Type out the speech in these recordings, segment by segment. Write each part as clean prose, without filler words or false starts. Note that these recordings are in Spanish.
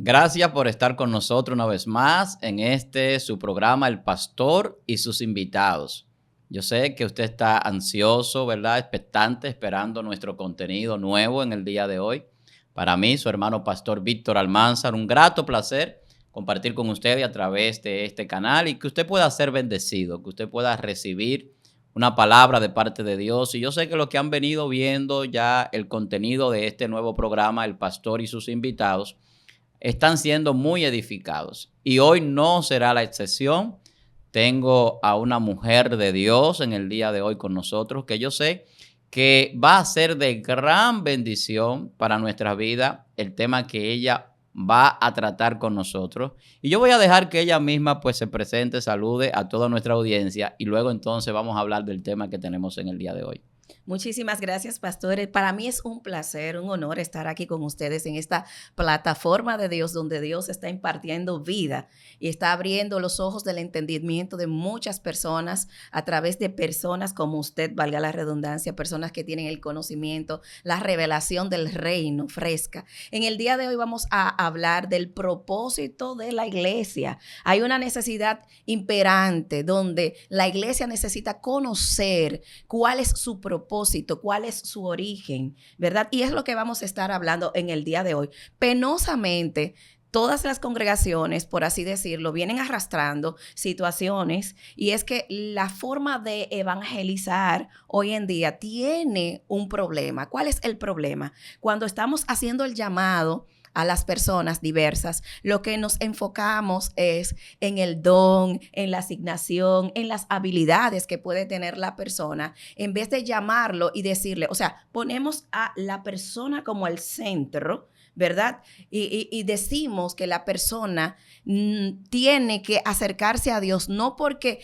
Gracias por estar con nosotros una vez más en su programa El Pastor y sus invitados. Yo sé que usted está ansioso, ¿verdad? Expectante, esperando nuestro contenido nuevo en el día de hoy. Para mí, su hermano pastor Víctor Almanzar, un grato placer compartir con usted a través de este canal y que usted pueda ser bendecido, que usted pueda recibir una palabra de parte de Dios. Y yo sé que los que han venido viendo ya el contenido de este nuevo programa, El Pastor y sus invitados, están siendo muy edificados. Y hoy no será la excepción. Tengo a una mujer de Dios en el día de hoy con nosotros que yo sé que va a ser de gran bendición para nuestra vida el tema que ella va a tratar con nosotros. Y yo voy a dejar que ella misma pues se presente, salude a toda nuestra audiencia y luego entonces vamos a hablar del tema que tenemos en el día de hoy. Muchísimas gracias, pastores. Para mí es un placer, un honor estar aquí con ustedes en esta plataforma de Dios donde Dios está impartiendo vida y está abriendo los ojos del entendimiento de muchas personas a través de personas como usted, valga la redundancia, personas que tienen el conocimiento, la revelación del reino fresca. En el día de hoy vamos a hablar del propósito de la iglesia. Hay una necesidad imperante donde la iglesia necesita conocer cuál es su propósito, cuál es su origen, ¿verdad? Y es lo que vamos a estar hablando en el día de hoy. Penosamente, todas las congregaciones, por así decirlo, vienen arrastrando situaciones y es que la forma de evangelizar hoy en día tiene un problema. ¿Cuál es el problema? Cuando estamos haciendo el llamado a las personas diversas, lo que nos enfocamos es en el don, en la asignación, en las habilidades que puede tener la persona, en vez de llamarlo y decirle, o sea, ponemos a la persona como el centro, ¿verdad? Y decimos que la persona tiene que acercarse a Dios, no porque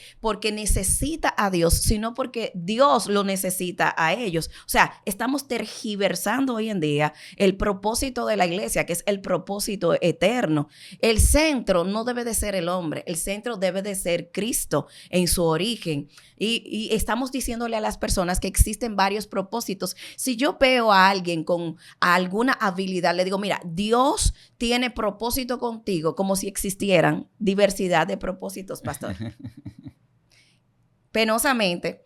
necesita a Dios, sino porque Dios lo necesita a ellos. O sea, estamos tergiversando hoy en día el propósito de la iglesia, que es el propósito eterno. El centro no debe de ser el hombre, el centro debe de ser Cristo en su origen. Y estamos diciéndole a las personas que existen varios propósitos. Si yo veo a alguien con alguna habilidad, le digo, mira, Dios tiene propósito contigo, como si existieran diversidad de propósitos, pastor. Penosamente,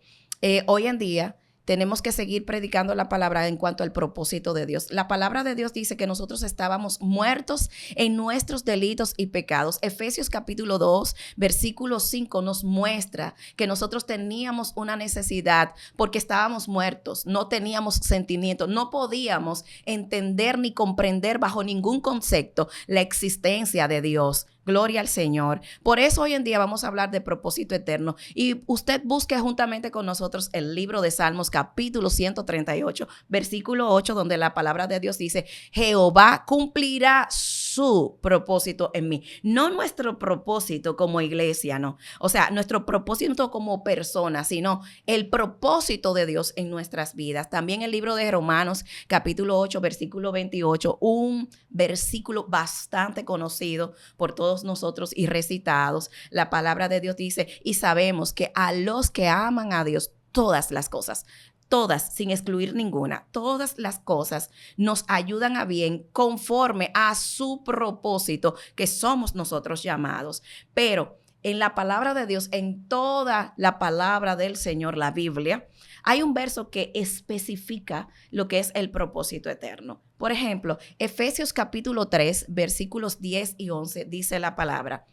hoy en día tenemos que seguir predicando la palabra en cuanto al propósito de Dios. La palabra de Dios dice que nosotros estábamos muertos en nuestros delitos y pecados. Efesios capítulo 2, versículo 5 nos muestra que nosotros teníamos una necesidad porque estábamos muertos, no teníamos sentimiento, no podíamos entender ni comprender bajo ningún concepto la existencia de Dios. Gloria al Señor. Por eso hoy en día vamos a hablar de propósito eterno. Y usted busque juntamente con nosotros el libro de Salmos, capítulo 138, versículo 8, donde la palabra de Dios dice, Jehová cumplirá su propósito en mí. No nuestro propósito como iglesia, no. O sea, nuestro propósito como persona, sino el propósito de Dios en nuestras vidas. También el libro de Romanos, capítulo 8, versículo 28, un versículo bastante conocido por todos nosotros y recitados. La palabra de Dios dice, y sabemos que a los que aman a Dios, todas las cosas, todas, sin excluir ninguna, todas las cosas nos ayudan a bien conforme a su propósito, que somos nosotros llamados. Pero en la palabra de Dios, en toda la palabra del Señor, la Biblia, hay un verso que especifica lo que es el propósito eterno. Por ejemplo, Efesios capítulo 3, versículos 10 y 11, dice la palabra,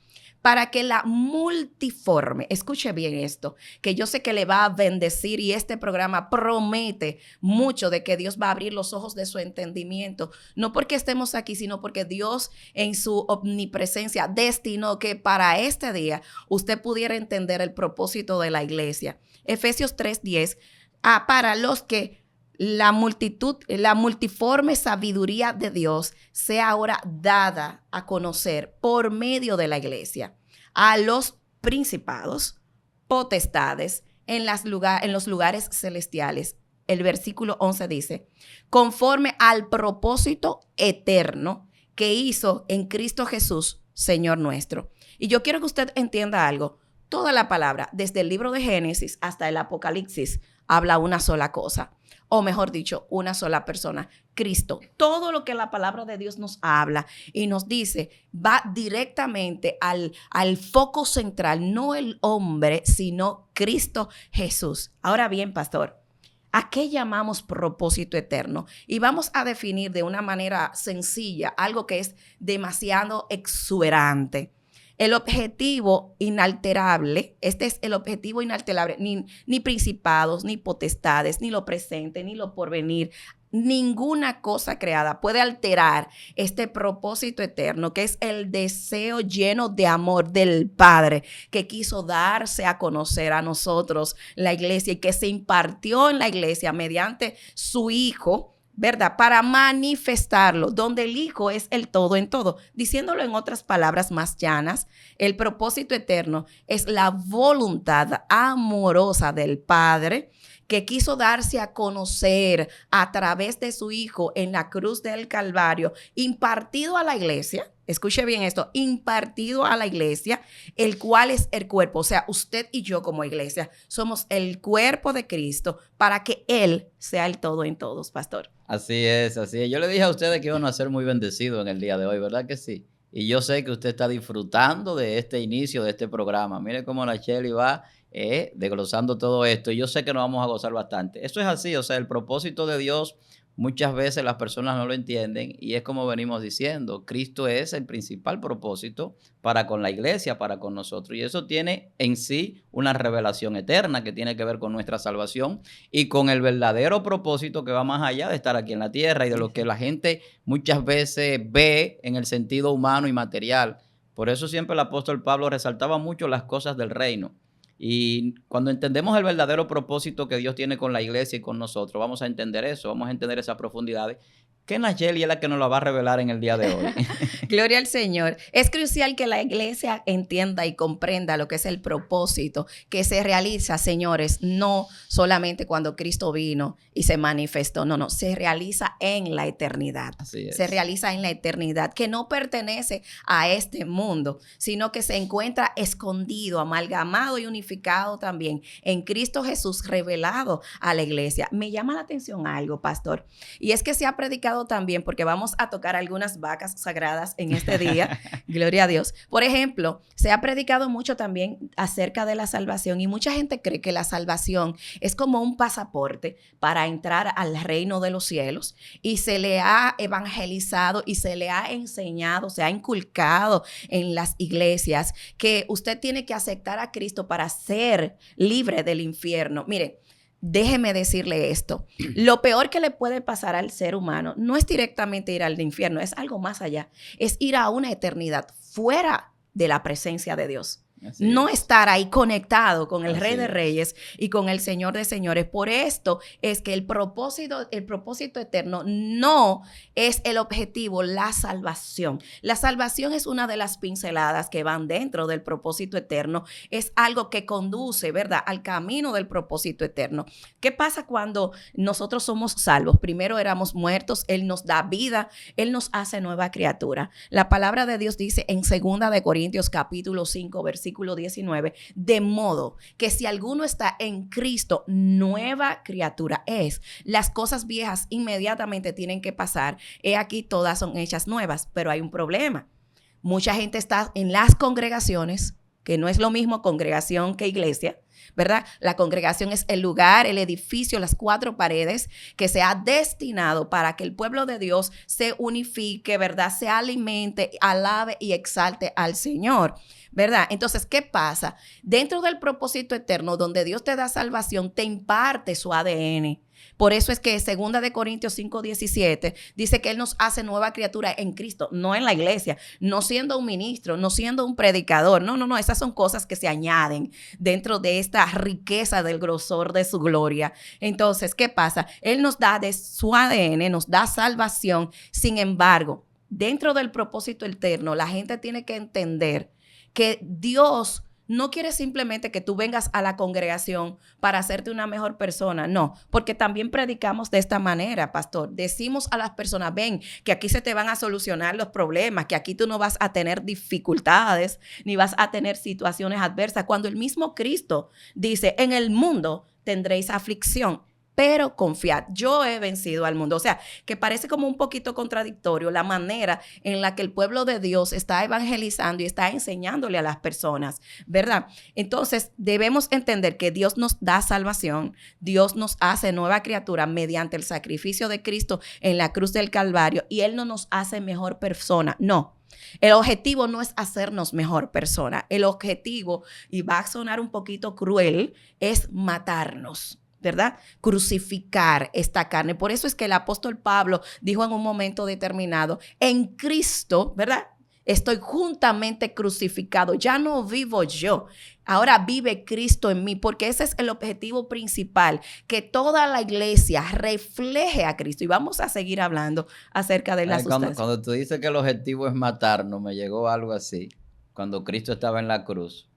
para que la multiforme, escuche bien esto, que yo sé que le va a bendecir y este programa promete mucho de que Dios va a abrir los ojos de su entendimiento, no porque estemos aquí, sino porque Dios en su omnipresencia destinó que para este día usted pudiera entender el propósito de la iglesia. Efesios 3:10, para los que la multiforme sabiduría de Dios sea ahora dada a conocer por medio de la iglesia a los principados, potestades en los lugares celestiales. El versículo 11 dice, conforme al propósito eterno que hizo en Cristo Jesús, Señor nuestro. Y yo quiero que usted entienda algo. Toda la palabra, desde el libro de Génesis hasta el Apocalipsis, habla una sola cosa, o mejor dicho, una sola persona, Cristo. Todo lo que la palabra de Dios nos habla y nos dice va directamente al foco central, no el hombre, sino Cristo Jesús. Ahora bien, pastor, ¿a qué llamamos propósito eterno? Y vamos a definir de una manera sencilla algo que es demasiado exuberante. El objetivo inalterable, este es el objetivo inalterable, ni principados, ni potestades, ni lo presente, ni lo porvenir, ninguna cosa creada puede alterar este propósito eterno, que es el deseo lleno de amor del Padre, que quiso darse a conocer a nosotros, la iglesia, y que se impartió en la iglesia mediante su Hijo, ¿verdad? Para manifestarlo, donde el Hijo es el todo en todo. Diciéndolo en otras palabras más llanas, el propósito eterno es la voluntad amorosa del Padre, que quiso darse a conocer a través de su Hijo en la cruz del Calvario, impartido a la iglesia. Escuche bien esto, impartido a la iglesia, el cual es el cuerpo. O sea, usted y yo como iglesia somos el cuerpo de Cristo para que Él sea el todo en todos, pastor. Así es, así es. Yo le dije a ustedes que iban a ser muy bendecidos en el día de hoy, ¿verdad que sí? Y yo sé que usted está disfrutando de este inicio de este programa. Mire cómo Nacheli va desglosando todo esto. Y yo sé que nos vamos a gozar bastante. Eso es así, o sea, el propósito de Dios muchas veces las personas no lo entienden y es como venimos diciendo, Cristo es el principal propósito para con la iglesia, para con nosotros. Y eso tiene en sí una revelación eterna que tiene que ver con nuestra salvación y con el verdadero propósito que va más allá de estar aquí en la tierra y de lo que la gente muchas veces ve en el sentido humano y material. Por eso siempre el apóstol Pablo resaltaba mucho las cosas del reino. Y cuando entendemos el verdadero propósito que Dios tiene con la iglesia y con nosotros, vamos a entender eso, vamos a entender esas profundidades, que Nacheli es la que nos la va a revelar en el día de hoy. Gloria al Señor. Es crucial que la iglesia entienda y comprenda lo que es el propósito que se realiza, señores, no solamente cuando Cristo vino y se manifestó, no, se realiza en la eternidad. Así es. Se realiza en la eternidad, que no pertenece a este mundo, sino que se encuentra escondido, amalgamado y unificado también en Cristo Jesús revelado a la iglesia. Me llama la atención algo, pastor, y es que se ha predicado también, porque vamos a tocar algunas vacas sagradas en este día, gloria a Dios. Por ejemplo, se ha predicado mucho también acerca de la salvación y mucha gente cree que la salvación es como un pasaporte para entrar al reino de los cielos y se le ha evangelizado y se le ha enseñado, se ha inculcado en las iglesias que usted tiene que aceptar a Cristo para ser libre del infierno. Mire, déjeme decirle esto, lo peor que le puede pasar al ser humano no es directamente ir al infierno, es algo más allá, es ir a una eternidad fuera de la presencia de Dios. No estar ahí conectado con el Rey de Reyes y con el Señor de Señores. Por esto es que el propósito eterno no es el objetivo, la salvación. La salvación es una de las pinceladas que van dentro del propósito eterno. Es algo que conduce, ¿verdad?, al camino del propósito eterno. ¿Qué pasa cuando nosotros somos salvos? Primero éramos muertos, Él nos da vida, Él nos hace nueva criatura. La palabra de Dios dice en 2 de Corintios capítulo 5, versículo 19, de modo que si alguno está en Cristo, nueva criatura es. Las cosas viejas inmediatamente tienen que pasar. He aquí, todas son hechas nuevas, pero hay un problema. Mucha gente está en las congregaciones, que no es lo mismo congregación que iglesia, ¿verdad? La congregación es el lugar, el edificio, las 4 paredes que se ha destinado para que el pueblo de Dios se unifique, ¿verdad? Se alimente, alabe y exalte al Señor, ¿verdad? Entonces, ¿qué pasa? Dentro del propósito eterno, donde Dios te da salvación, te imparte su ADN. Por eso es que 2 de Corintios 5:17 dice que Él nos hace nueva criatura en Cristo, no en la iglesia, no siendo un ministro, no siendo un predicador. No, esas son cosas que se añaden dentro de esta riqueza del grosor de su gloria. Entonces, ¿qué pasa? Él nos da de su ADN, nos da salvación. Sin embargo, dentro del propósito eterno, la gente tiene que entender que Dios no quiere simplemente que tú vengas a la congregación para hacerte una mejor persona, no, porque también predicamos de esta manera, pastor. Decimos a las personas, ven, que aquí se te van a solucionar los problemas, que aquí tú no vas a tener dificultades, ni vas a tener situaciones adversas, cuando el mismo Cristo dice, en el mundo tendréis aflicción, pero confiad, yo he vencido al mundo. O sea, que parece como un poquito contradictorio la manera en la que el pueblo de Dios está evangelizando y está enseñándole a las personas, ¿verdad? Entonces, debemos entender que Dios nos da salvación, Dios nos hace nueva criatura mediante el sacrificio de Cristo en la cruz del Calvario, y Él no nos hace mejor persona, no. El objetivo no es hacernos mejor persona. El objetivo, y va a sonar un poquito cruel, es matarnos, ¿verdad? Crucificar esta carne. Por eso es que el apóstol Pablo dijo en un momento determinado, en Cristo, ¿verdad? Estoy juntamente crucificado. Ya no vivo yo. Ahora vive Cristo en mí, porque ese es el objetivo principal, que toda la iglesia refleje a Cristo. Y vamos a seguir hablando acerca de la sustancia. Cuando tú dices que el objetivo es matarnos, me llegó algo así. Cuando Cristo estaba en la cruz,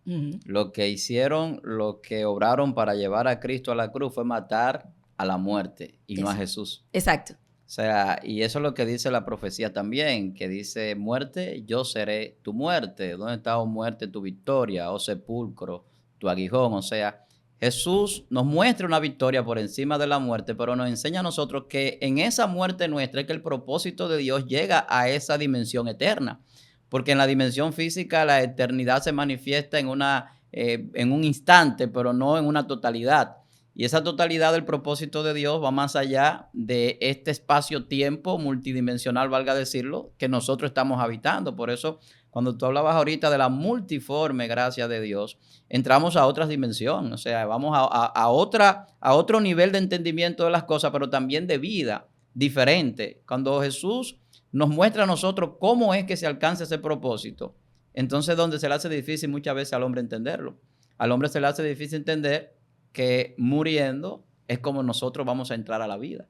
lo que hicieron, lo que obraron para llevar a Cristo a la cruz fue matar a la muerte y no a Jesús. Exacto. O sea, y eso es lo que dice la profecía también, que dice, muerte, yo seré tu muerte. ¿Dónde está, oh muerte, tu victoria? Oh sepulcro, tu aguijón. O sea, Jesús nos muestra una victoria por encima de la muerte, pero nos enseña a nosotros que en esa muerte nuestra es que el propósito de Dios llega a esa dimensión eterna. Porque en la dimensión física la eternidad se manifiesta en un instante, pero no en una totalidad. Y esa totalidad del propósito de Dios va más allá de este espacio-tiempo multidimensional, valga decirlo, que nosotros estamos habitando. Por eso, cuando tú hablabas ahorita de la multiforme gracia de Dios, entramos a otras dimensiones. O sea, vamos a otro nivel de entendimiento de las cosas, pero también de vida diferente. Cuando Jesús nos muestra a nosotros cómo es que se alcanza ese propósito, entonces donde se le hace difícil muchas veces al hombre entenderlo. Al hombre se le hace difícil entender que muriendo es como nosotros vamos a entrar a la vida.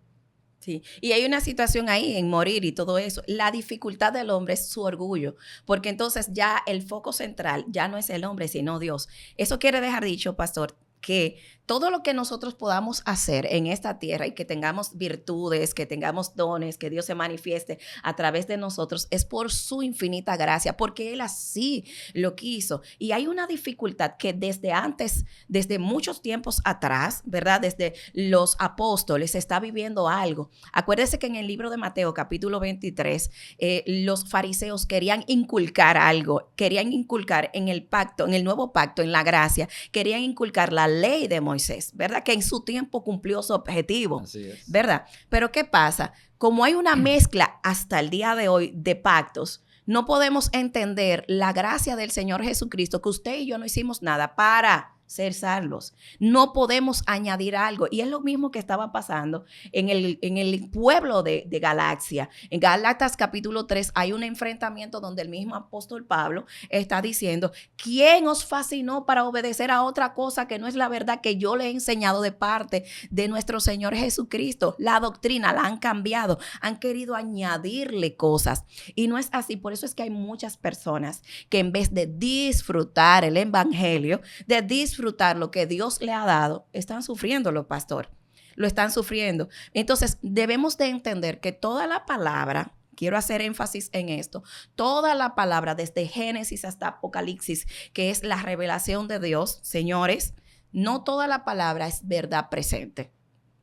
Sí, y hay una situación ahí en morir y todo eso. La dificultad del hombre es su orgullo, porque entonces ya el foco central ya no es el hombre, sino Dios. Eso quiere dejar dicho, pastor, que todo lo que nosotros podamos hacer en esta tierra y que tengamos virtudes, que tengamos dones, que Dios se manifieste a través de nosotros, es por su infinita gracia, porque Él así lo quiso. Y hay una dificultad que desde antes, desde muchos tiempos atrás, ¿verdad? Desde los apóstoles se está viviendo algo. Acuérdese que en el libro de Mateo, capítulo 23, los fariseos querían inculcar algo, querían inculcar en el pacto, en el nuevo pacto, en la gracia, querían inculcar la ley de Moisés, ¿verdad? Que en su tiempo cumplió su objetivo, ¿verdad? Pero ¿qué pasa? Como hay una mezcla hasta el día de hoy de pactos, no podemos entender la gracia del Señor Jesucristo, que usted y yo no hicimos nada para ser salvos. No podemos añadir algo. Y es lo mismo que estaba pasando en el pueblo de Galacia. En Gálatas capítulo 3 hay un enfrentamiento donde el mismo apóstol Pablo está diciendo, ¿quién os fascinó para obedecer a otra cosa que no es la verdad que yo le he enseñado de parte de nuestro Señor Jesucristo? La doctrina la han cambiado, han querido añadirle cosas. Y no es así. Por eso es que hay muchas personas que en vez de disfrutar el evangelio, de disfrutar lo que Dios le ha dado, están sufriéndolo, pastor. Lo están sufriendo. Entonces, debemos de entender que toda la palabra, quiero hacer énfasis en esto, toda la palabra, desde Génesis hasta Apocalipsis, que es la revelación de Dios, señores, no toda la palabra es verdad presente.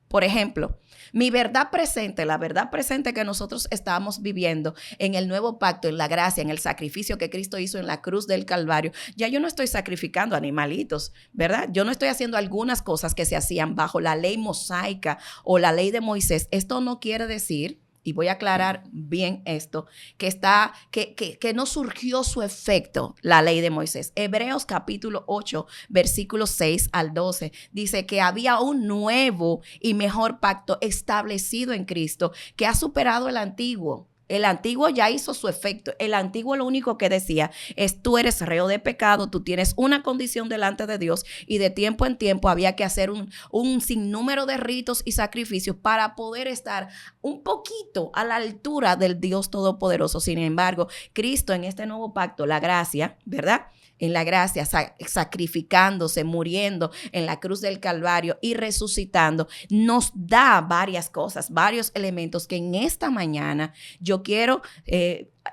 Por ejemplo, mi verdad presente, la verdad presente que nosotros estamos viviendo en el nuevo pacto, en la gracia, en el sacrificio que Cristo hizo en la cruz del Calvario, ya yo no estoy sacrificando animalitos, ¿verdad? Yo no estoy haciendo algunas cosas que se hacían bajo la ley mosaica o la ley de Moisés. Esto no quiere decir, y voy a aclarar bien esto, que no surgió su efecto la ley de Moisés. Hebreos capítulo 8, versículos 6 al 12, dice que había un nuevo y mejor pacto establecido en Cristo que ha superado el antiguo. El antiguo ya hizo su efecto. El antiguo lo único que decía es: tú eres reo de pecado, tú tienes una condición delante de Dios, y de tiempo en tiempo había que hacer un sinnúmero de ritos y sacrificios para poder estar un poquito a la altura del Dios Todopoderoso. Sin embargo, Cristo en este nuevo pacto, la gracia, ¿verdad? En la gracia, sacrificándose, muriendo en la cruz del Calvario y resucitando, nos da varias cosas, varios elementos que en esta mañana yo quiero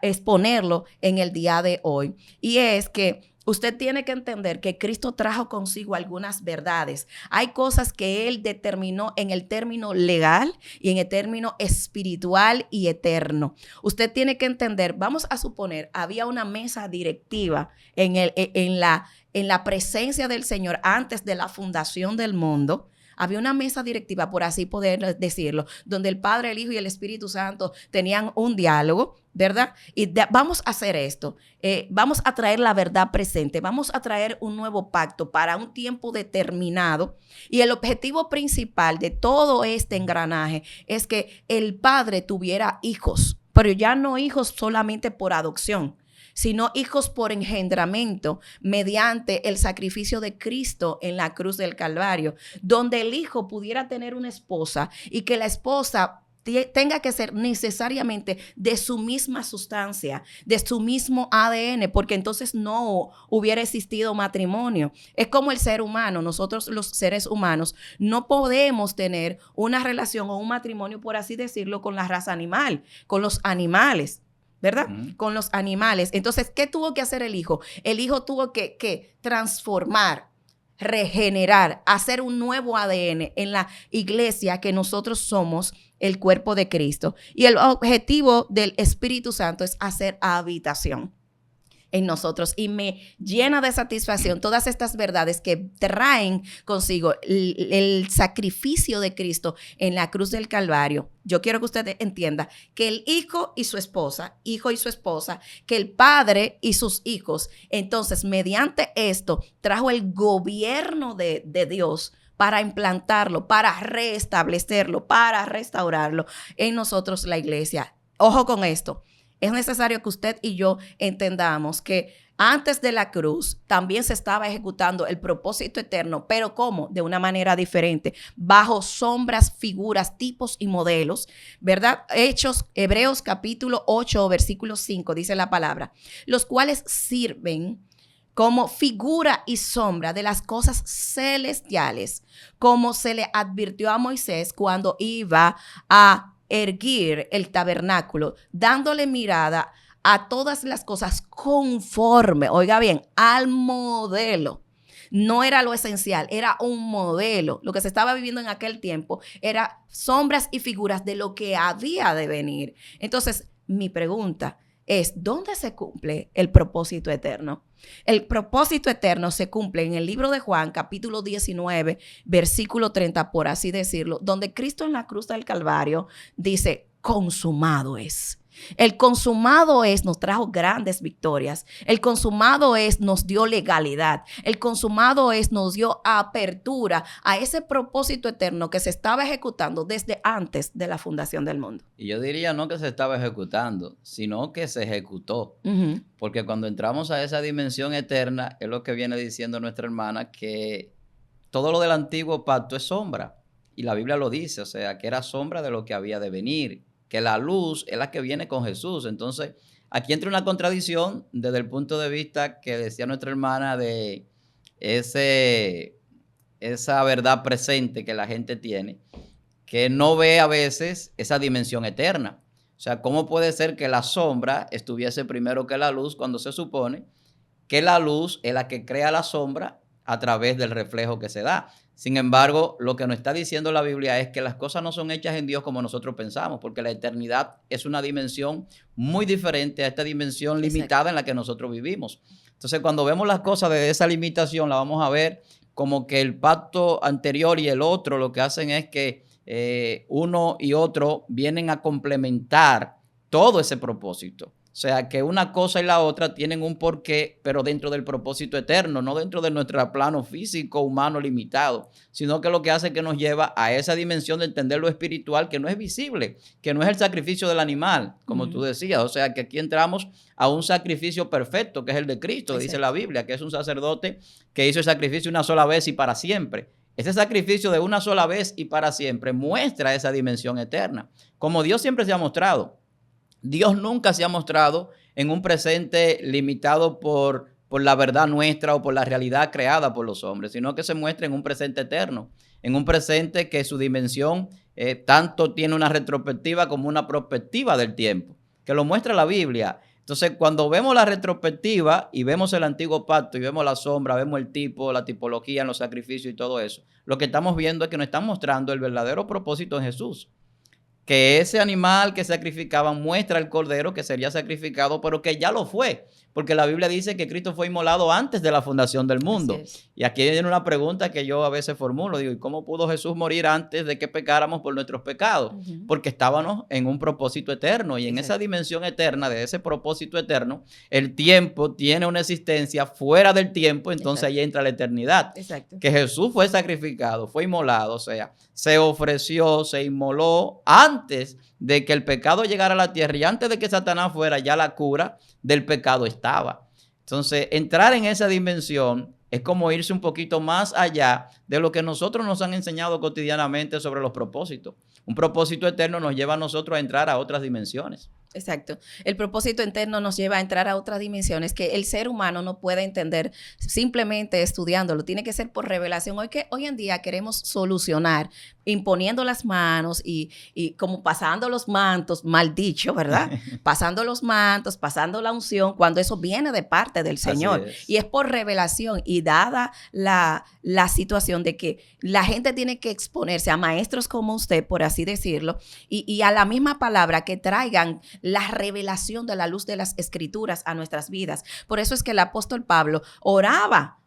exponerlo en el día de hoy. Y es que usted tiene que entender que Cristo trajo consigo algunas verdades. Hay cosas que Él determinó en el término legal y en el término espiritual y eterno. Usted tiene que entender, vamos a suponer, había una mesa directiva en la presencia del Señor antes de la fundación del mundo. Había una mesa directiva, por así poder decirlo, donde el Padre, el Hijo y el Espíritu Santo tenían un diálogo, ¿verdad? Y vamos a hacer esto, vamos a traer la verdad presente, vamos a traer un nuevo pacto para un tiempo determinado. Y el objetivo principal de todo este engranaje es que el Padre tuviera hijos, pero ya no hijos solamente por adopción, sino hijos por engendramiento mediante el sacrificio de Cristo en la cruz del Calvario, donde el hijo pudiera tener una esposa y que la esposa tenga que ser necesariamente de su misma sustancia, de su mismo ADN, porque entonces no hubiera existido matrimonio. Es como el ser humano. Nosotros los seres humanos no podemos tener una relación o un matrimonio, por así decirlo, con la raza animal, con los animales, ¿verdad? Con los animales. Entonces, ¿qué tuvo que hacer el hijo? El hijo tuvo que transformar, regenerar, hacer un nuevo ADN en la iglesia, que nosotros somos el cuerpo de Cristo. Y el objetivo del Espíritu Santo es hacer habitación en nosotros, y me llena de satisfacción todas estas verdades que traen consigo el sacrificio de Cristo en la cruz del Calvario. Yo quiero que usted entienda que el hijo y su esposa, que el padre y sus hijos, entonces mediante esto trajo el gobierno de Dios para implantarlo, para restablecerlo, para restaurarlo en nosotros, la iglesia. Ojo con esto. Es necesario que usted y yo entendamos que antes de la cruz también se estaba ejecutando el propósito eterno, pero ¿cómo? De una manera diferente, bajo sombras, figuras, tipos y modelos, ¿verdad? Hebreos capítulo 8, versículo 5, dice la palabra, los cuales sirven como figura y sombra de las cosas celestiales, como se le advirtió a Moisés cuando iba a erguir el tabernáculo, dándole mirada a todas las cosas conforme, oiga bien, al modelo. No era lo esencial, era un modelo. Lo que se estaba viviendo en aquel tiempo era sombras y figuras de lo que había de venir. Entonces, mi pregunta es, ¿dónde se cumple el propósito eterno? El propósito eterno se cumple en el libro de Juan, capítulo 19, versículo 30, por así decirlo, donde Cristo en la cruz del Calvario dice, consumado es. El consumado es nos trajo grandes victorias. El consumado es nos dio legalidad. El consumado es nos dio apertura a ese propósito eterno que se estaba ejecutando desde antes de la fundación del mundo. Y yo diría no que se estaba ejecutando, sino que se ejecutó. Porque cuando entramos a esa dimensión eterna, es lo que viene diciendo nuestra hermana, que todo lo del antiguo pacto es sombra. Y la Biblia lo dice, o sea, que era sombra de lo que había de venir, que la luz es la que viene con Jesús. Entonces, aquí entra una contradicción desde el punto de vista que decía nuestra hermana de esa verdad presente que la gente tiene, que no ve a veces esa dimensión eterna. O sea, ¿cómo puede ser que la sombra estuviese primero que la luz cuando se supone que la luz es la que crea la sombra a través del reflejo que se da? Sin embargo, lo que nos está diciendo la Biblia es que las cosas no son hechas en Dios como nosotros pensamos, porque la eternidad es una dimensión muy diferente a esta dimensión limitada en la que nosotros vivimos. Entonces, cuando vemos las cosas de esa limitación, la vamos a ver como que el pacto anterior y el otro lo que hacen es que uno y otro vienen a complementar todo ese propósito. O sea, que una cosa y la otra tienen un porqué, pero dentro del propósito eterno, no dentro de nuestro plano físico, humano, limitado, sino que lo que hace es que nos lleva a esa dimensión de entender lo espiritual que no es visible, que no es el sacrificio del animal, como tú decías. O sea, que aquí entramos a un sacrificio perfecto, que es el de Cristo, dice la Biblia, que es un sacerdote que hizo el sacrificio una sola vez y para siempre. Ese sacrificio de una sola vez y para siempre muestra esa dimensión eterna, como Dios siempre se ha mostrado. Dios nunca se ha mostrado en un presente limitado por la verdad nuestra o por la realidad creada por los hombres, sino que se muestra en un presente eterno, en un presente que su dimensión tanto tiene una retrospectiva como una prospectiva del tiempo, que lo muestra la Biblia. Entonces, cuando vemos la retrospectiva y vemos el antiguo pacto y vemos la sombra, vemos el tipo, la tipología en los sacrificios y todo eso, lo que estamos viendo es que nos están mostrando el verdadero propósito en Jesús. Que ese animal que sacrificaban muestra el cordero que sería sacrificado, pero que ya lo fue. Porque la Biblia dice que Cristo fue inmolado antes de la fundación del mundo. Y aquí viene una pregunta que yo a veces formulo. Digo, ¿y cómo pudo Jesús morir antes de que pecáramos por nuestros pecados? Porque estábamos en un propósito eterno. Y en esa dimensión eterna, de ese propósito eterno, el tiempo tiene una existencia fuera del tiempo. Entonces ahí entra la eternidad. Que Jesús fue sacrificado, fue inmolado. O sea, se ofreció, se inmoló antes de que el pecado llegara a la tierra y antes de que Satanás fuera, ya la cura del pecado estaba. Entonces, entrar en esa dimensión es como irse un poquito más allá de lo que nosotros nos han enseñado cotidianamente sobre los propósitos. Un propósito eterno nos lleva a nosotros a entrar a otras dimensiones. Exacto. El propósito eterno nos lleva a entrar a otras dimensiones que el ser humano no puede entender simplemente estudiándolo. Tiene que ser por revelación. Hoy en día queremos solucionar imponiendo las manos y como pasando los mantos, mal dicho, ¿verdad? Pasando los mantos, pasando la unción, cuando eso viene de parte del Señor. Y es por revelación. Y dada la situación de que la gente tiene que exponerse a maestros como usted, por así decirlo, y a la misma palabra que traigan la revelación de la luz de las Escrituras a nuestras vidas. Por eso es que el apóstol Pablo oraba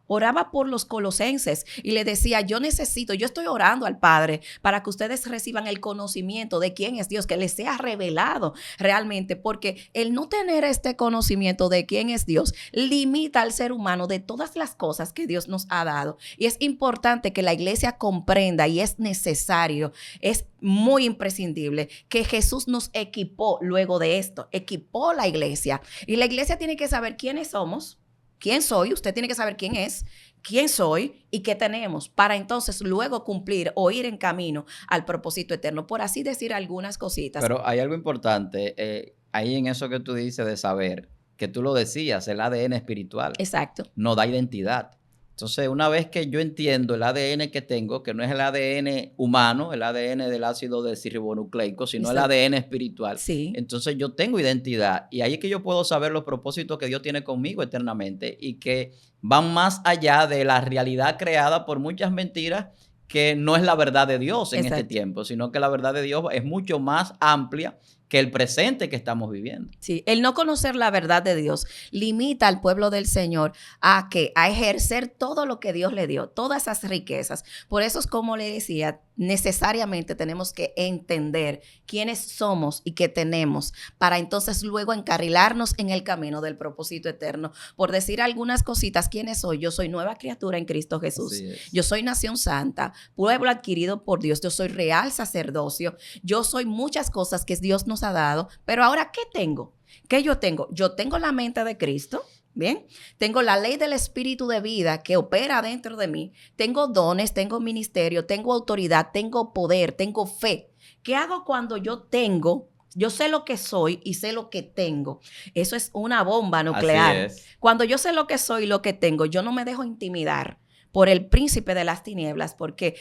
por los colosenses y le decía, yo estoy orando al Padre para que ustedes reciban el conocimiento de quién es Dios, que les sea revelado realmente, porque el no tener este conocimiento de quién es Dios limita al ser humano de todas las cosas que Dios nos ha dado. Y es importante que la iglesia comprenda, y es necesario, es muy imprescindible que Jesús nos equipó luego de esto, equipó la iglesia. Y la iglesia tiene que saber quiénes somos. ¿Quién soy? Usted tiene que saber quién es, quién soy y qué tenemos para entonces luego cumplir o ir en camino al propósito eterno, por así decir algunas cositas. Pero hay algo importante ahí en eso que tú dices de saber, que tú lo decías, el ADN espiritual. Exacto. No da identidad. Entonces, una vez que yo entiendo el ADN que tengo, que no es el ADN humano, el ADN del ácido desoxirribonucleico, sino el ADN espiritual, entonces yo tengo identidad. Y ahí es que yo puedo saber los propósitos que Dios tiene conmigo eternamente y que van más allá de la realidad creada por muchas mentiras que no es la verdad de Dios en este tiempo, sino que la verdad de Dios es mucho más amplia que el presente que estamos viviendo. Sí, el no conocer la verdad de Dios limita al pueblo del Señor a ejercer todo lo que Dios le dio, todas esas riquezas. Por eso es como le decía, necesariamente tenemos que entender quiénes somos y qué tenemos para entonces luego encarrilarnos en el camino del propósito eterno. Por decir algunas cositas, ¿quiénes soy? Yo soy nueva criatura en Cristo Jesús. Yo soy nación santa, pueblo adquirido por Dios. Yo soy real sacerdocio. Yo soy muchas cosas que Dios nos ha dado. Pero ahora, ¿qué tengo? ¿Qué yo tengo? Yo tengo la mente de Cristo. Bien, tengo la ley del espíritu de vida que opera dentro de mí. Tengo dones, tengo ministerio, tengo autoridad, tengo poder, tengo fe. ¿Qué hago cuando yo sé lo que soy y sé lo que tengo? Eso es una bomba nuclear. Así es. Cuando yo sé lo que soy y lo que tengo, yo no me dejo intimidar por el príncipe de las tinieblas, porque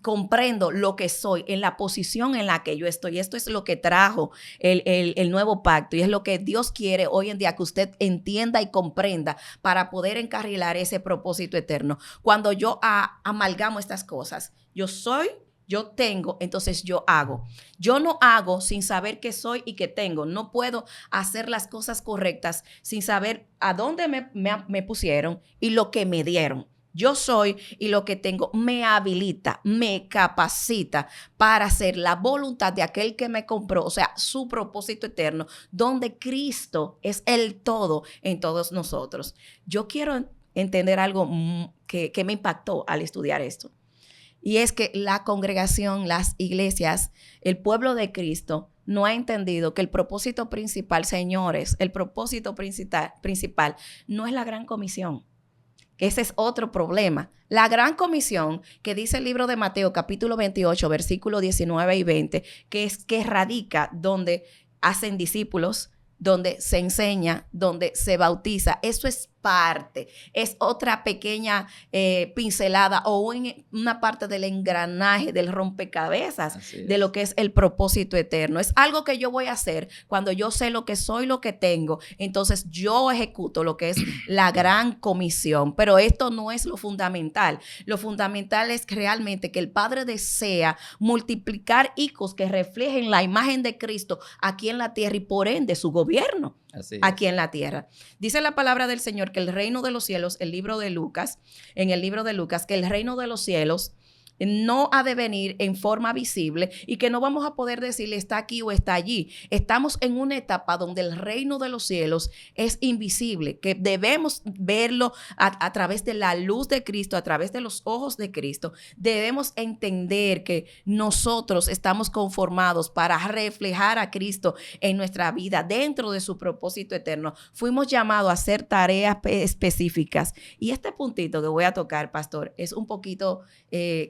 comprendo lo que soy en la posición en la que yo estoy. Esto es lo que trajo el nuevo pacto y es lo que Dios quiere hoy en día que usted entienda y comprenda para poder encarrilar ese propósito eterno. Cuando yo amalgamo estas cosas, yo soy, yo tengo, entonces yo hago. Yo no hago sin saber qué soy y qué tengo. No puedo hacer las cosas correctas sin saber a dónde me pusieron y lo que me dieron. Yo soy y lo que tengo me habilita, me capacita para hacer la voluntad de aquel que me compró, o sea, su propósito eterno, donde Cristo es el todo en todos nosotros. Yo quiero entender algo que me impactó al estudiar esto. Y es que la congregación, las iglesias, el pueblo de Cristo no ha entendido que el propósito principal, señores, el propósito principal no es la gran comisión. Ese es otro problema. La gran comisión que dice el libro de Mateo, capítulo 28, versículos 19 y 20, que radica donde hacen discípulos, donde se enseña, donde se bautiza. Eso es parte, es otra pequeña pincelada o una parte del engranaje, del rompecabezas de lo que es el propósito eterno. Es algo que yo voy a hacer cuando yo sé lo que soy, lo que tengo. Entonces yo ejecuto lo que es la gran comisión. Pero esto no es lo fundamental. Lo fundamental es realmente que el Padre desea multiplicar hijos que reflejen la imagen de Cristo aquí en la tierra y por ende su gobierno aquí en la tierra. Dice la palabra del Señor que el reino de los cielos, en el libro de Lucas, que el reino de los cielos no ha de venir en forma visible y que no vamos a poder decirle está aquí o está allí. Estamos en una etapa donde el reino de los cielos es invisible, que debemos verlo a través de la luz de Cristo, a través de los ojos de Cristo. Debemos entender que nosotros estamos conformados para reflejar a Cristo en nuestra vida dentro de su propósito eterno. Fuimos llamados a hacer tareas específicas. Y este puntito que voy a tocar, pastor, es un poquito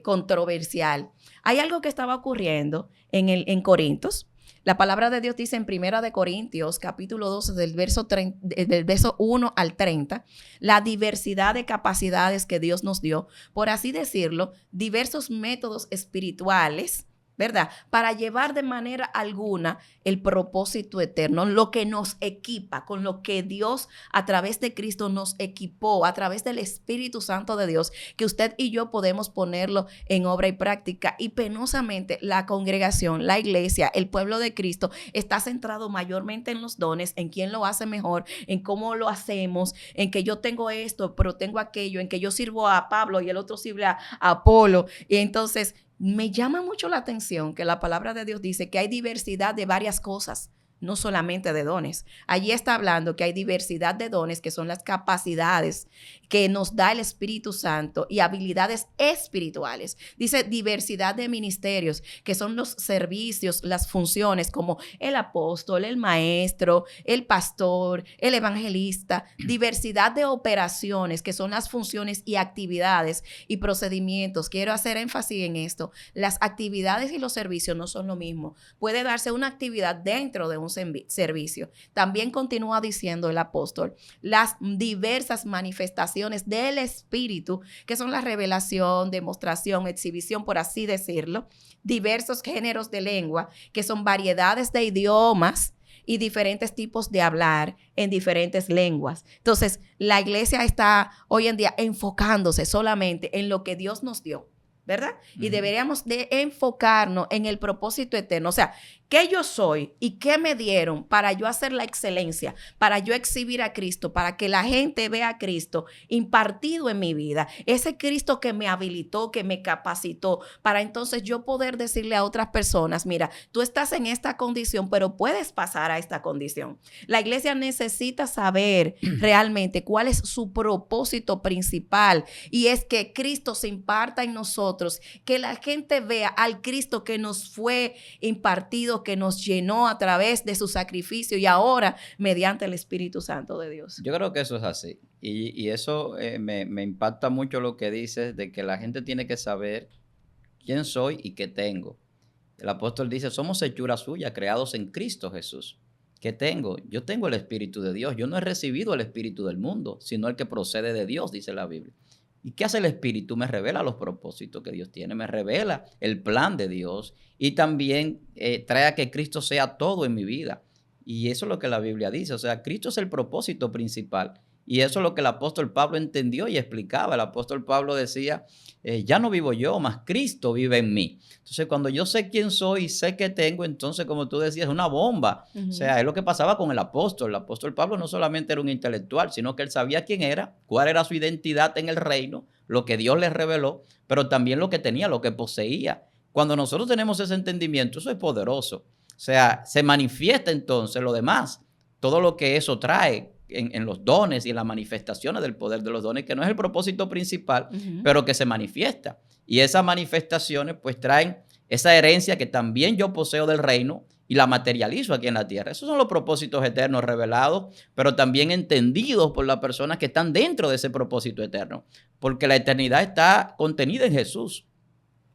controversial. Hay algo que estaba ocurriendo en Corintios. La palabra de Dios dice en 1 Corintios, capítulo 12, del verso 1 al 30, la diversidad de capacidades que Dios nos dio, por así decirlo, diversos métodos espirituales, ¿verdad? Para llevar de manera alguna el propósito eterno, lo que nos equipa, con lo que Dios a través de Cristo nos equipó, a través del Espíritu Santo de Dios, que usted y yo podemos ponerlo en obra y práctica. Y penosamente la congregación, la iglesia, el pueblo de Cristo está centrado mayormente en los dones, en quién lo hace mejor, en cómo lo hacemos, en que yo tengo esto, pero tengo aquello, en que yo sirvo a Pablo y el otro sirve a Apolo. Y entonces me llama mucho la atención que la palabra de Dios dice que hay diversidad de varias cosas, no solamente de dones. Allí está hablando que hay diversidad de dones, que son las capacidades que nos da el Espíritu Santo y habilidades espirituales. Dice diversidad de ministerios, que son los servicios, las funciones como el apóstol, el maestro, el pastor, el evangelista. Diversidad de operaciones, que son las funciones y actividades y procedimientos. Quiero hacer énfasis en esto. Las actividades y los servicios no son lo mismo. Puede darse una actividad dentro de un servicio. También continúa diciendo el apóstol, las diversas manifestaciones del Espíritu, que son la revelación, demostración, exhibición, por así decirlo, diversos géneros de lengua, que son variedades de idiomas y diferentes tipos de hablar en diferentes lenguas. Entonces, la iglesia está hoy en día enfocándose solamente en lo que Dios nos dio, ¿verdad? Y deberíamos de enfocarnos en el propósito eterno. O sea, ¿qué yo soy y qué me dieron para yo hacer la excelencia, para yo exhibir a Cristo, para que la gente vea a Cristo impartido en mi vida? Ese Cristo que me habilitó, que me capacitó, para entonces yo poder decirle a otras personas, mira, tú estás en esta condición, pero puedes pasar a esta condición. La iglesia necesita saber realmente cuál es su propósito principal, y es que Cristo se imparta en nosotros, que la gente vea al Cristo que nos fue impartido, que nos llenó a través de su sacrificio y ahora mediante el Espíritu Santo de Dios. Yo creo que eso es así. Y eso me impacta mucho lo que dices de que la gente tiene que saber quién soy y qué tengo. El apóstol dice, somos hechura suya, creados en Cristo Jesús. ¿Qué tengo? Yo tengo el Espíritu de Dios. Yo no he recibido el Espíritu del mundo, sino el que procede de Dios, dice la Biblia. ¿Y qué hace el Espíritu? Me revela los propósitos que Dios tiene, me revela el plan de Dios y también trae a que Cristo sea todo en mi vida. Y eso es lo que la Biblia dice, o sea, Cristo es el propósito principal. Y eso es lo que el apóstol Pablo entendió y explicaba. El apóstol Pablo decía, ya no vivo yo, mas Cristo vive en mí. Entonces, cuando yo sé quién soy y sé qué tengo, entonces, como tú decías, es una bomba. O sea, es lo que pasaba con el apóstol. El apóstol Pablo no solamente era un intelectual, sino que él sabía quién era, cuál era su identidad en el reino, lo que Dios le reveló, pero también lo que tenía, lo que poseía. Cuando nosotros tenemos ese entendimiento, eso es poderoso. O sea, se manifiesta entonces lo demás, todo lo que eso trae en los dones y en las manifestaciones del poder de los dones, que no es el propósito principal, pero que se manifiesta. Y esas manifestaciones pues traen esa herencia que también yo poseo del reino y la materializo aquí en la tierra. Esos son los propósitos eternos revelados, pero también entendidos por las personas que están dentro de ese propósito eterno, porque la eternidad está contenida en Jesús,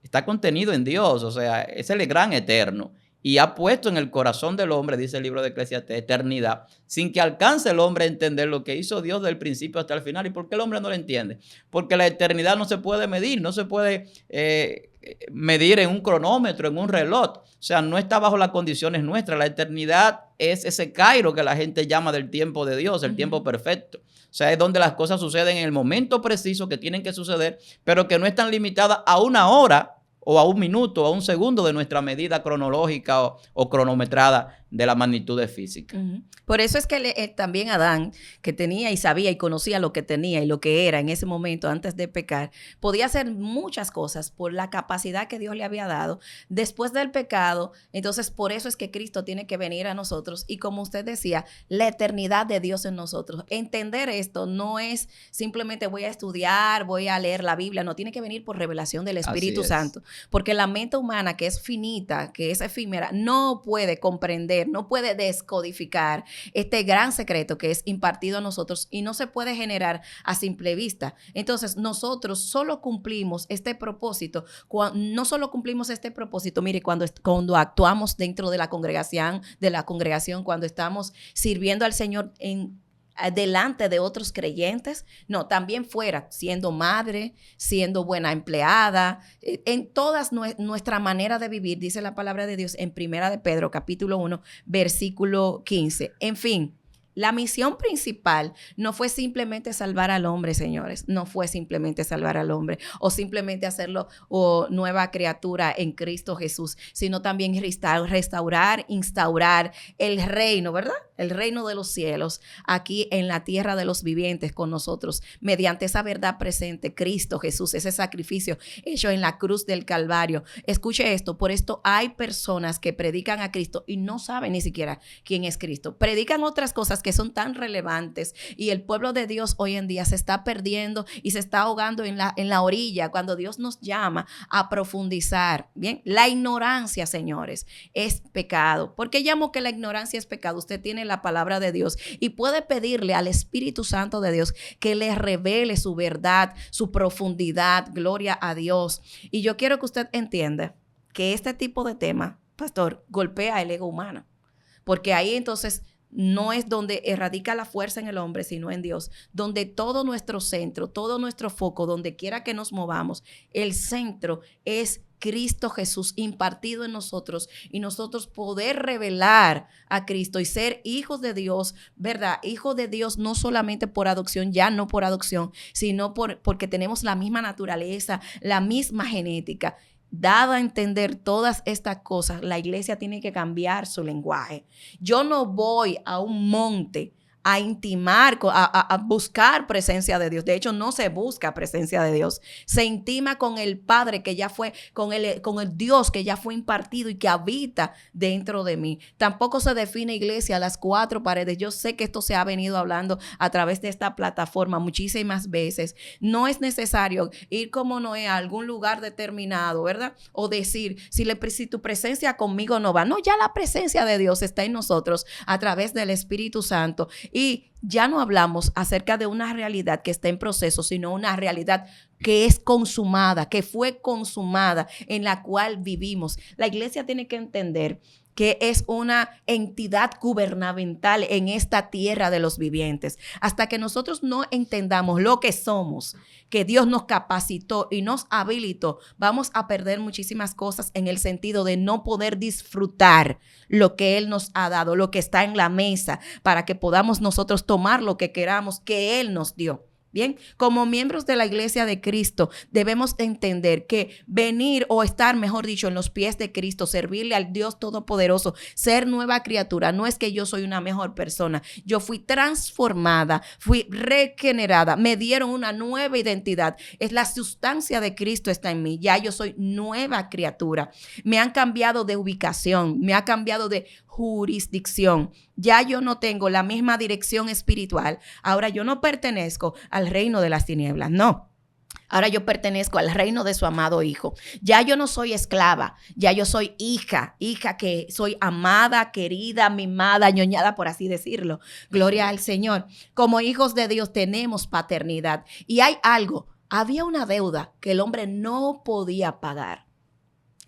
está contenido en Dios, o sea, es el gran eterno. y ha puesto en el corazón del hombre, dice el libro de Eclesiastés, eternidad, sin que alcance el hombre a entender lo que hizo Dios del principio hasta el final. ¿Y por qué el hombre no lo entiende? Porque la eternidad no se puede medir, no se puede medir en un cronómetro, en un reloj. O sea, no está bajo las condiciones nuestras. La eternidad es ese Cairo que la gente llama del tiempo de Dios, el tiempo perfecto. O sea, es donde las cosas suceden en el momento preciso que tienen que suceder, pero que no están limitadas a una hora o a un minuto o a un segundo de nuestra medida cronológica o cronometrada de la magnitud de física. Por eso es que también Adán, que tenía y sabía y conocía lo que tenía y lo que era en ese momento antes de pecar, podía hacer muchas cosas por la capacidad que Dios le había dado. Después del pecado, entonces por eso es que Cristo tiene que venir a nosotros y, como usted decía, la eternidad de Dios en nosotros. Entender esto no es simplemente voy a estudiar, voy a leer la Biblia, no, tiene que venir por revelación del Espíritu Santo, porque la mente humana, que es finita, que es efímera, no puede comprender, no puede descodificar este gran secreto que es impartido a nosotros y no se puede generar a simple vista. Entonces, nosotros solo cumplimos este propósito, no solo cumplimos este propósito, mire, cuando actuamos dentro de la congregación, cuando estamos sirviendo al Señor delante de otros creyentes, no, también fuera, siendo madre, siendo buena empleada, en toda nuestra manera de vivir, dice la palabra de Dios en Primera de Pedro, capítulo 1, versículo 15. En fin, la misión principal no fue simplemente salvar al hombre, señores. No fue simplemente salvar al hombre o simplemente hacerlo nueva criatura en Cristo Jesús, sino también restaurar, instaurar el reino, ¿verdad? El reino de los cielos aquí en la tierra de los vivientes con nosotros, mediante esa verdad presente, Cristo Jesús, ese sacrificio hecho en la cruz del Calvario. Escuche esto, por esto hay personas que predican a Cristo y no saben ni siquiera quién es Cristo. Predican otras cosas que son tan relevantes y el pueblo de Dios hoy en día se está perdiendo y se está ahogando en la orilla cuando Dios nos llama a profundizar. Bien, la ignorancia, señores, es pecado. ¿Por qué llamo que la ignorancia es pecado? Usted tiene la palabra de Dios y puede pedirle al Espíritu Santo de Dios que le revele su verdad, su profundidad. Gloria a Dios. Y yo quiero que usted entienda que este tipo de tema, pastor, golpea el ego humano, porque ahí entonces no es donde radica la fuerza en el hombre, sino en Dios, donde todo nuestro centro, todo nuestro foco, donde quiera que nos movamos, el centro es Cristo Jesús impartido en nosotros y nosotros poder revelar a Cristo y ser hijos de Dios, ¿verdad? Hijos de Dios no solamente por adopción, ya no por adopción, sino porque tenemos la misma naturaleza, la misma genética. Dado a entender todas estas cosas, la iglesia tiene que cambiar su lenguaje. Yo no voy a un monte a intimar, a buscar presencia de Dios. De hecho, no se busca presencia de Dios. Se intima con el Padre que ya fue, con el Dios que ya fue impartido y que habita dentro de mí. Tampoco se define iglesia a las cuatro paredes. Yo sé que esto se ha venido hablando a través de esta plataforma muchísimas veces. No es necesario ir como Noé a algún lugar determinado, ¿verdad? O decir, si tu presencia conmigo no va. No, ya la presencia de Dios está en nosotros a través del Espíritu Santo. Y ya no hablamos acerca de una realidad que está en proceso, sino una realidad que es consumada, que fue consumada, en la cual vivimos. La iglesia tiene que entender que es una entidad gubernamental en esta tierra de los vivientes. Hasta que nosotros no entendamos lo que somos, que Dios nos capacitó y nos habilitó, vamos a perder muchísimas cosas en el sentido de no poder disfrutar lo que Él nos ha dado, lo que está en la mesa, para que podamos nosotros tomar lo que queramos que Él nos dio. Bien, como miembros de la Iglesia de Cristo, debemos entender que venir o estar, mejor dicho, en los pies de Cristo, servirle al Dios Todopoderoso, ser nueva criatura, no es que yo soy una mejor persona. Yo fui transformada, fui regenerada, me dieron una nueva identidad. Es la sustancia de Cristo está en mí. Ya yo soy nueva criatura. Me han cambiado de ubicación, me ha cambiado de jurisdicción. Ya yo no tengo la misma dirección espiritual. Ahora yo no pertenezco al reino de las tinieblas, no. Ahora yo pertenezco al reino de su amado Hijo. Ya yo no soy esclava, ya yo soy hija que soy amada, querida, mimada, ñoñada, por así decirlo. Gloria al Señor. Como hijos de Dios tenemos paternidad. Y hay algo, había una deuda que el hombre no podía pagar.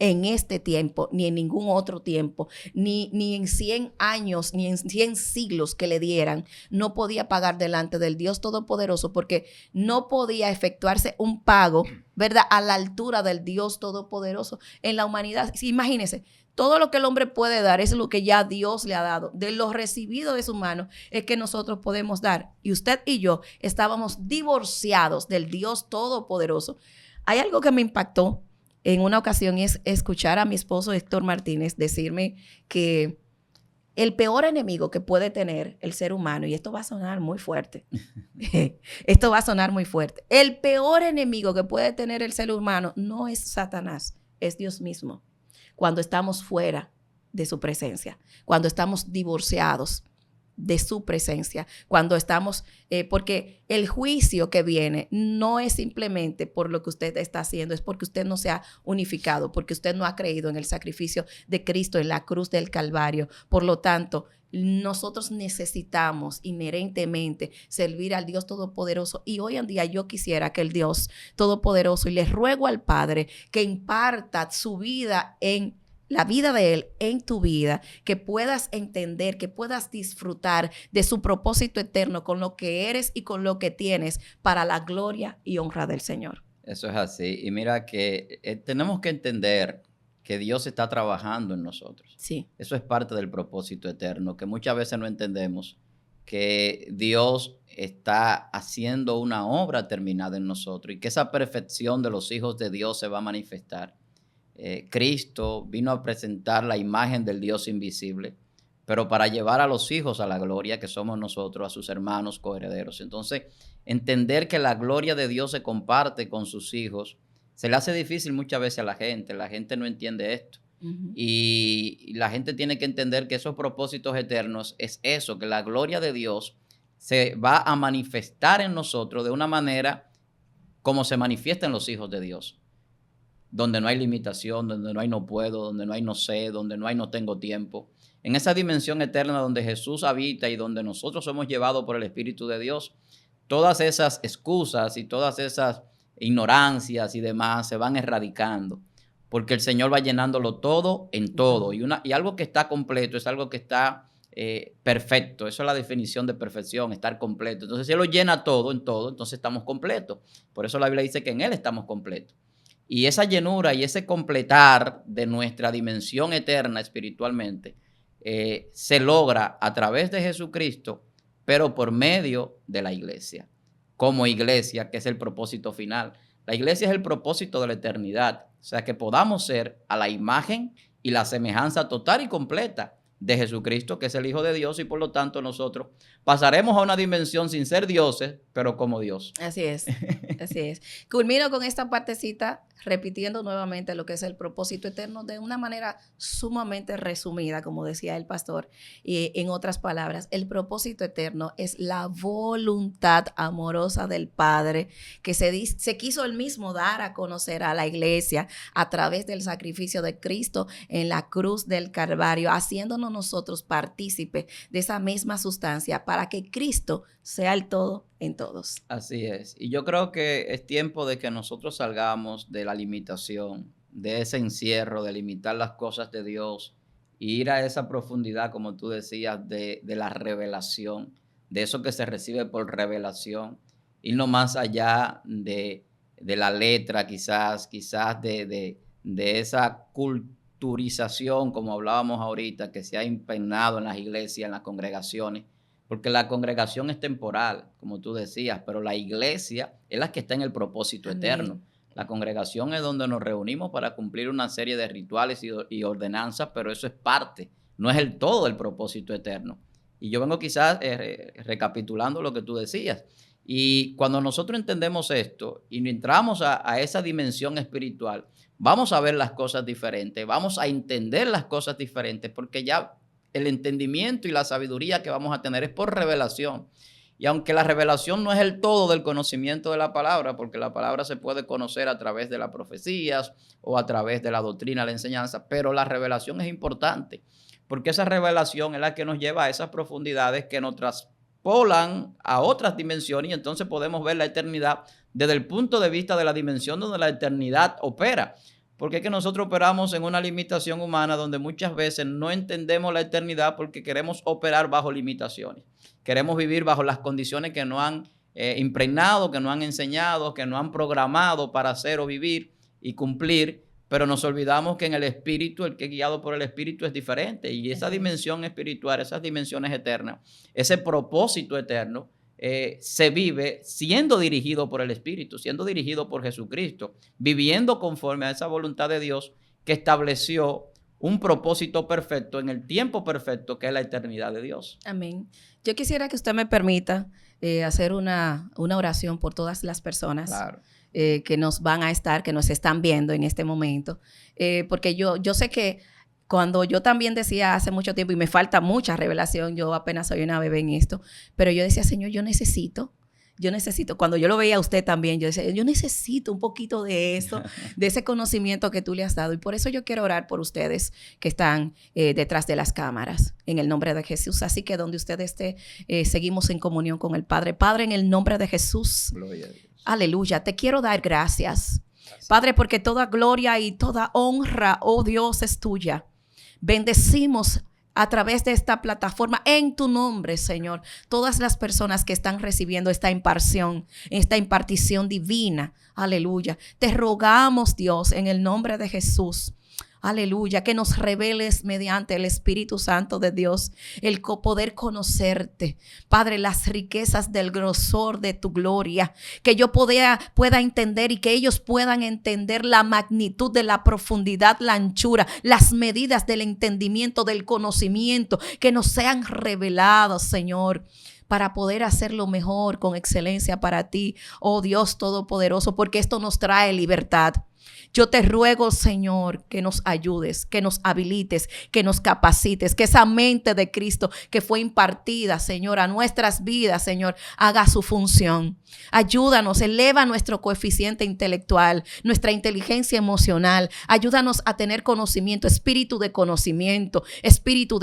en este tiempo, ni en ningún otro tiempo, ni en 100 años, ni en 100 siglos que le dieran, no podía pagar delante del Dios Todopoderoso, porque no podía efectuarse un pago, ¿verdad?, a la altura del Dios Todopoderoso en la humanidad. Imagínense, todo lo que el hombre puede dar es lo que ya Dios le ha dado. De lo recibido de su mano es que nosotros podemos dar. Y usted y yo estábamos divorciados del Dios Todopoderoso. Hay algo que me impactó en una ocasión, y es escuchar a mi esposo Héctor Martínez decirme que el peor enemigo que puede tener el ser humano, y esto va a sonar muy fuerte, esto va a sonar muy fuerte, el peor enemigo que puede tener el ser humano no es Satanás, es Dios mismo. Cuando estamos fuera de su presencia, cuando estamos divorciados de su presencia, cuando estamos, porque el juicio que viene no es simplemente por lo que usted está haciendo, es porque usted no se ha unificado, porque usted no ha creído en el sacrificio de Cristo en la cruz del Calvario. Por lo tanto, nosotros necesitamos inherentemente servir al Dios Todopoderoso, y hoy en día yo quisiera que el Dios Todopoderoso, y le ruego al Padre que imparta su vida en la vida de Él en tu vida, que puedas entender, que puedas disfrutar de su propósito eterno con lo que eres y con lo que tienes para la gloria y honra del Señor. Eso es así. Y mira que tenemos que entender que Dios está trabajando en nosotros. Sí. Eso es parte del propósito eterno, que muchas veces no entendemos, que Dios está haciendo una obra terminada en nosotros y que esa perfección de los hijos de Dios se va a manifestar. Cristo vino a presentar la imagen del Dios invisible, pero para llevar a los hijos a la gloria, que somos nosotros, a sus hermanos coherederos. Entonces, entender que la gloria de Dios se comparte con sus hijos, se le hace difícil muchas veces a la gente no entiende esto. Y la gente tiene que entender que esos propósitos eternos es eso, que la gloria de Dios se va a manifestar en nosotros de una manera como se manifiesta en los hijos de Dios, donde no hay limitación, donde no hay no puedo, donde no hay no sé, donde no hay no tengo tiempo. En esa dimensión eterna donde Jesús habita y donde nosotros somos llevados por el Espíritu de Dios, todas esas excusas y todas esas ignorancias y demás se van erradicando, porque el Señor va llenándolo todo en todo. Y algo que está completo es algo que está perfecto. Eso es la definición de perfección, estar completo. Entonces, si Él lo llena todo en todo, entonces estamos completos. Por eso la Biblia dice que en Él estamos completos. Y esa llenura y ese completar de nuestra dimensión eterna espiritualmente se logra a través de Jesucristo, pero por medio de la iglesia. Como iglesia, que es el propósito final. La iglesia es el propósito de la eternidad. O sea, que podamos ser a la imagen y la semejanza total y completa de Jesucristo, que es el Hijo de Dios, y por lo tanto nosotros pasaremos a una dimensión sin ser dioses, pero como Dios. Así es, así es. Culmino con esta partecita repitiendo nuevamente lo que es el propósito eterno de una manera sumamente resumida, como decía el pastor, y en otras palabras, el propósito eterno es la voluntad amorosa del Padre que se quiso él mismo dar a conocer a la iglesia a través del sacrificio de Cristo en la cruz del Calvario, haciéndonos nosotros partícipes de esa misma sustancia para que Cristo sea el todo en todos. Así es. Y yo creo que es tiempo de que nosotros salgamos de la limitación, de ese encierro, de limitar las cosas de Dios e ir a esa profundidad, como tú decías, de la revelación, de eso que se recibe por revelación, irnos más allá de la letra, quizás de esa culturización, como hablábamos ahorita, que se ha impregnado en las iglesias, en las congregaciones. Porque la congregación es temporal, como tú decías, pero la iglesia es la que está en el propósito eterno. La congregación es donde nos reunimos para cumplir una serie de rituales y ordenanzas, pero eso es parte, no es el todo del propósito eterno. Y yo vengo quizás recapitulando lo que tú decías. Y cuando nosotros entendemos esto y entramos a esa dimensión espiritual, vamos a ver las cosas diferentes, vamos a entender las cosas diferentes, porque ya el entendimiento y la sabiduría que vamos a tener es por revelación. Y aunque la revelación no es el todo del conocimiento de la palabra, porque la palabra se puede conocer a través de las profecías o a través de la doctrina, la enseñanza, pero la revelación es importante, porque esa revelación es la que nos lleva a esas profundidades que nos traspolan a otras dimensiones, y entonces podemos ver la eternidad desde el punto de vista de la dimensión donde la eternidad opera. porque es que nosotros operamos en una limitación humana donde muchas veces no entendemos la eternidad porque queremos operar bajo limitaciones. Queremos vivir bajo las condiciones que nos han impregnado, que nos han enseñado, que nos han programado para hacer o vivir y cumplir, pero nos olvidamos que en el espíritu, el que es guiado por el espíritu es diferente, y esa dimensión espiritual, esas dimensiones eternas, ese propósito eterno, se vive siendo dirigido por el Espíritu, siendo dirigido por Jesucristo, viviendo conforme a esa voluntad de Dios que estableció un propósito perfecto en el tiempo perfecto que es la eternidad de Dios. Amén. Yo quisiera que usted me permita hacer una oración por todas las personas. Claro. Que nos van a estar, que nos están viendo en este momento, porque yo sé que cuando yo también decía hace mucho tiempo, y me falta mucha revelación, yo apenas soy una bebé en esto, pero yo decía, Señor, yo necesito, cuando yo lo veía a usted también, yo decía, yo necesito un poquito de eso, de ese conocimiento que tú le has dado, y por eso yo quiero orar por ustedes que están detrás de las cámaras, en el nombre de Jesús. Así que donde usted esté, seguimos en comunión con el Padre. Padre, en el nombre de Jesús. Gloria a Dios. Aleluya, te quiero dar gracias, Padre, porque toda gloria y toda honra, oh Dios, es tuya. Bendecimos a través de esta plataforma en tu nombre, Señor, todas las personas que están recibiendo esta impartición divina. Aleluya. Te rogamos, Dios, en el nombre de Jesús. Aleluya, que nos reveles mediante el Espíritu Santo de Dios el poder conocerte. Padre, las riquezas del grosor de tu gloria, que yo pueda entender y que ellos puedan entender la magnitud de la profundidad, la anchura, las medidas del entendimiento, del conocimiento, que nos sean revelados, Señor, para poder hacerlo mejor, con excelencia para ti, oh Dios Todopoderoso, porque esto nos trae libertad. Yo te ruego, Señor, que nos ayudes, que nos habilites, que nos capacites, que esa mente de Cristo que fue impartida, Señor, a nuestras vidas, Señor, haga su función. Ayúdanos, eleva nuestro coeficiente intelectual, nuestra inteligencia emocional. Ayúdanos a tener conocimiento, espíritu de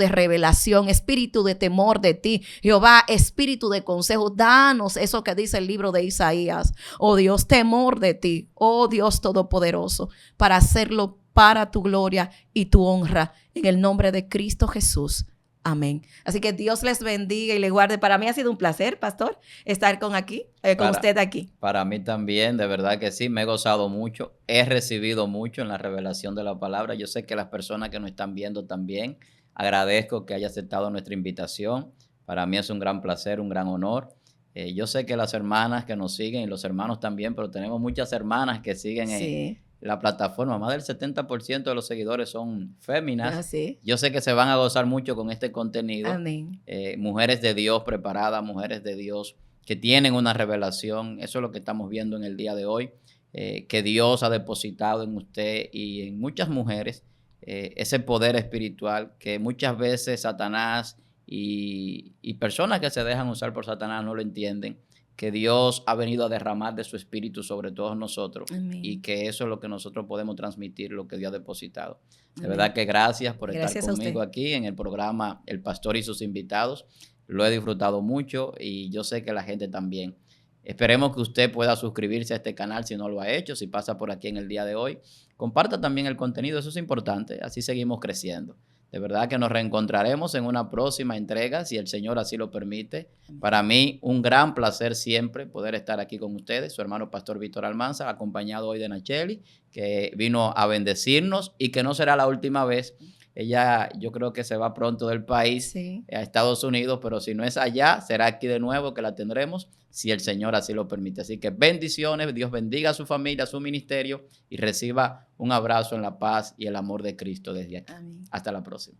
revelación, espíritu de temor de ti. Jehová, espíritu de consejo, danos eso que dice el libro de Isaías. Oh Dios, temor de ti, oh Dios Todopoderoso, para hacerlo para tu gloria y tu honra, en el nombre de Cristo Jesús. Amén. Así que Dios les bendiga y les guarde. Para mí ha sido un placer, pastor, estar con usted aquí. Para mí también, de verdad que sí, me he gozado mucho, he recibido mucho en la revelación de la palabra. Yo sé que las personas que nos están viendo también, agradezco que haya aceptado nuestra invitación. Para mí es un gran placer, un gran honor. Yo sé que las hermanas que nos siguen y los hermanos también, pero tenemos muchas hermanas que siguen en la plataforma. Más del 70% de los seguidores son féminas. ¿Sí? Yo sé que se van a gozar mucho con este contenido. Amén. Mujeres de Dios preparadas, mujeres de Dios que tienen una revelación. Eso es lo que estamos viendo en el día de hoy, que Dios ha depositado en usted y en muchas mujeres ese poder espiritual que muchas veces Satanás y personas que se dejan usar por Satanás no lo entienden, que Dios ha venido a derramar de su espíritu sobre todos nosotros. Amén. Y que eso es lo que nosotros podemos transmitir, lo que Dios ha depositado. De Amén. Verdad que gracias por estar conmigo aquí en el programa El Pastor y sus invitados. Lo he disfrutado mucho y yo sé que la gente también. Esperemos que usted pueda suscribirse a este canal si no lo ha hecho, si pasa por aquí en el día de hoy. Comparta también el contenido, eso es importante, así seguimos creciendo. De verdad que nos reencontraremos en una próxima entrega, si el Señor así lo permite. Para mí, un gran placer siempre poder estar aquí con ustedes. Su hermano Pastor Víctor Almanza, acompañado hoy de Nacheli, que vino a bendecirnos y que no será la última vez. Ella, yo creo que se va pronto del país a Estados Unidos, pero si no es allá, será aquí de nuevo que la tendremos, si el Señor así lo permite. Así que bendiciones, Dios bendiga a su familia, a su ministerio y reciba un abrazo en la paz y el amor de Cristo desde aquí. Amén. Hasta la próxima.